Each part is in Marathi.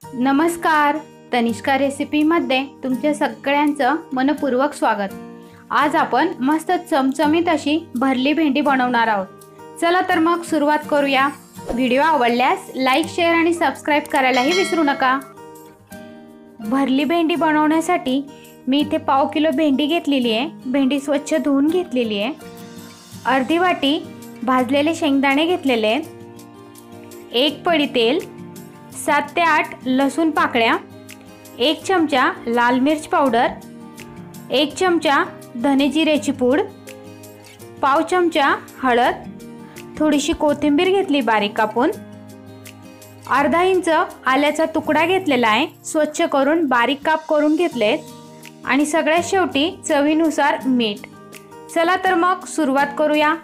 नमस्कार, तनिष्का रेसिपीमध्ये तुमच्या सगळ्यांचं मनपूर्वक स्वागत। आज आपण मस्त चमचमीत अशी भरली भेंडी बनवणार आहोत। चला तर मग सुरुवात करूया। व्हिडिओ आवडल्यास लाईक, शेअर आणि सबस्क्राइब करायलाही विसरू नका। भरली भेंडी बनवण्यासाठी मी इथे पाव किलो भेंडी घेतलेली आहे। भेंडी स्वच्छ धुवून घेतलेली आहे। अर्धी वाटी भाजलेले शेंगदाणे घेतलेले आहेत, 1 पळी तेल, 7 ते 8 लसूण पाकळ्या, 1 चमचा लाल मिर्च पावडर, 1 चमचा धने जिऱ्याची पूड, पाव चमचा हळद, थोडीशी कोथिंबीर घेतली बारीक कापून, अर्धा इंच आल्याचा तुकडा घेतलेला आहे, स्वच्छ करून बारीक काप करून घेतलेत आणि सगळ्यात शेवटी चवीनुसार मीठ। चला तर मग सुरुवात करूया।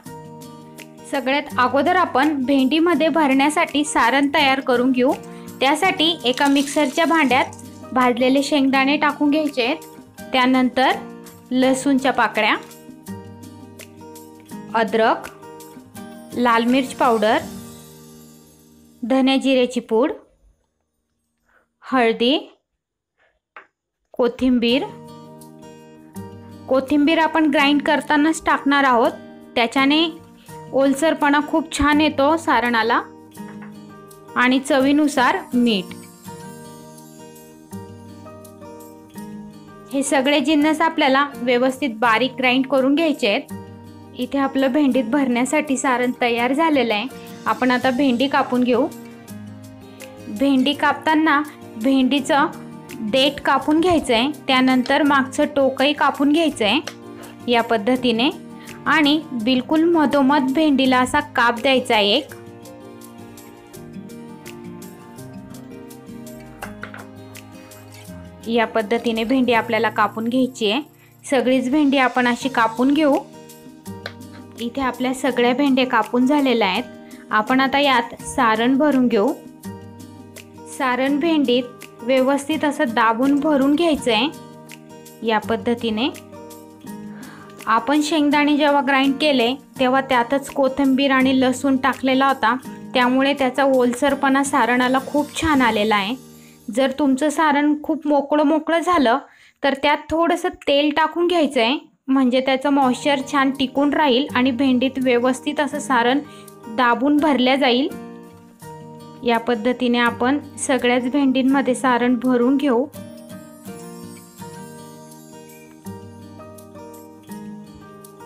सगळ्यात अगोदर आपण भेंडीमध्ये भरण्यासाठी सारण तयार करून घेऊ। त्यासाठी एका मिक्सरच्या भांड्यात भाजलेले शेंगदाणे टाकून घ्यायचे। त्यानंतर लसूणच्या पाकळ्या, अद्रक, लाल मिर्च पावडर, धने जिऱ्याची पूड, हळदी, कोथिंबीर आपण ग्राइंड करतानाच टाकणार आहोत, त्याच्याने ओलसरपणा खूप छान येतो सारणाला, आणि चवीनुसार मीठ। हे सगळे जिन्नस आपल्याला व्यवस्थित बारीक ग्राइंड करून घ्यायचे आहेत। इथे आपलं भेंडीत भरण्यासाठी सारण तयार झालेलं आहे। आपण आता भेंडी कापून घेऊ। भेंडी कापताना भेंडीचं देठ कापून घ्यायचं आहे, त्यानंतर मागचं टोकही कापून घ्यायचं आहे या पद्धतीने, आणि बिलकुल मधोमध भेंडीला असा काप द्यायचा आहे एक। या पद्धतीने भेंडी आपल्याला कापून घ्यायची आहे। सगळीच भेंडी आपण अशी कापून घेऊ। इथे आपल्या सगळ्या भेंड्या कापून झालेल्या आहेत। आपण आता यात सारण भरून घेऊ। सारण भेंडीत व्यवस्थित असं दाबून भरून घ्यायचं आहे या पद्धतीने। आपण शेंगदाणे जेव्हा ग्राइंड केले तेव्हा त्यातच कोथिंबीर आणि लसूण टाकलेला होता, त्यामुळे त्याचा ओलसरपणा सारणाला खूप छान आलेला आहे। जर तुमचं सारण खूप मोकळं झालं तर त्यात थोडंसं तेल टाकून घ्यायचं आहे, म्हणजे त्याचं मॉइश्चर छान टिकून राहील आणि भेंडीत व्यवस्थित असं सारण दाबून भरल्या जाईल। या पद्धतीने आपण सगळ्याच भेंडींमध्ये सारण भरून घेऊ।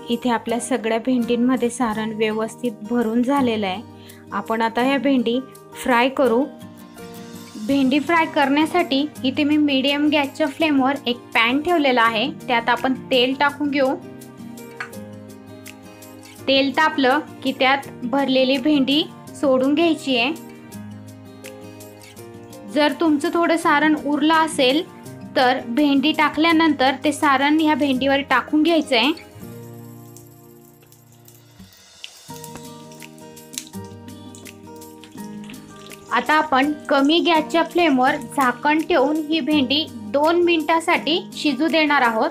इथे आपल्या सगळ्या भेंडींमध्ये सारण व्यवस्थित भरून झालेलं आहे। आपण आता ह्या भेंडी फ्राय करू। भेंडी फ्राय करण्यासाठी इथे मी मीडियम गॅसच्या फ्लेमवर एक पॅन ठेवलेला आहे, त्यात आपण तेल टाकून घेऊ। तेल तापलं की त्यात भरलेली भेंडी सोडून घ्यायची आहे। जर तुमचं थोडं सारण उरलं असेल तर भेंडी टाकल्यानंतर ते सारण ह्या भेंडीवर टाकून घ्यायचं आहे। आता आपण कमी गॅसच्या फ्लेमवर झाकण ठेवून ही भेंडी 2 मिनिटांसाठी शिजू देणार आहोत।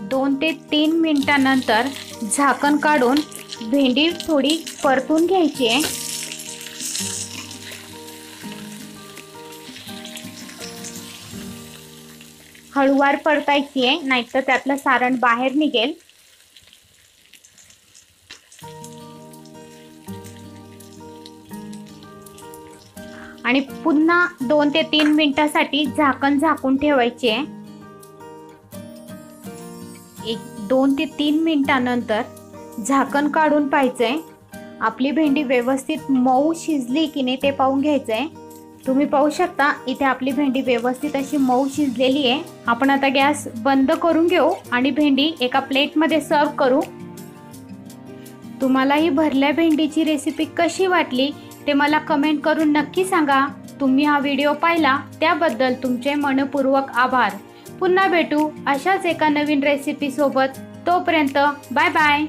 2 ते 3 मिनिटांनंतर झाकण काढून भेंडी थोडी परतून घ्यायची आहे। हळूवार परतायची आहे, नाहीतर त्यातलं सारण बाहेर निघेल। आणि पुन्हा 2 ते 3 मिनिटांसाठी झाकण झाकून ठेवायचे आहे। 2 ते 3 मिनिटांनंतर झाकण काढून पाहायचंय आपली भेंडी व्यवस्थित मऊ शिजली की नाही ते पाहून घ्यायचंय। तुम्ही पाहू शकता इथे आपली भेंडी व्यवस्थित अशी मऊ शिजलेली आहे। आपण आता गॅस बंद करून घेऊ आणि भेंडी एका प्लेटमध्ये सर्व करू। तुम्हाला ही भरल्या भेंडीची रेसिपी कशी वाटली ते मला कमेंट करून नक्की सांगा। तुम्ही हा व्हिडिओ पाहिला त्याबद्दल तुमचे मनपूर्वक आभार। पुन्हा भेटू अशाच एका नवीन रेसिपी सोबत। तोपर्यंत बाय बाय।